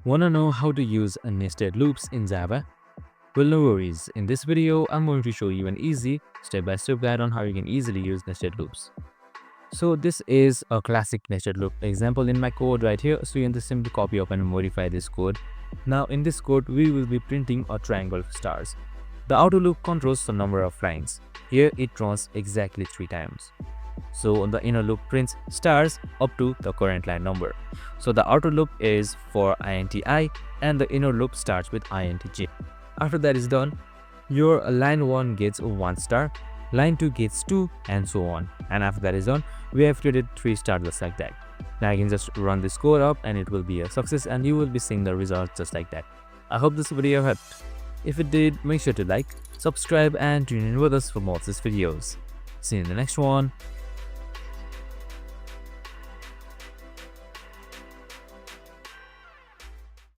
Wanna know how to use nested loops in Java? Well, no worries. In this video, I'm going to show you an easy step-by-step guide on how you can easily use nested loops. So this is a classic nested loop example in my code right here. So you can just simply copy up and modify this code. Now in this code, we will be printing a triangle of stars. The outer loop controls the number of lines. Here it runs exactly 3 times. So the inner loop prints stars up to the current line number. So the outer loop is for int_i and the inner loop starts with int_j. After that is done, your line 1 gets 1 star, line 2 gets 2 and so on. And after that is done, we have created 3 stars just like that. Now you can just run this code up and it will be a success and you will be seeing the results just like that. I hope this video helped. If it did, make sure to like, subscribe and tune in with us for more of these videos. See you in the next one.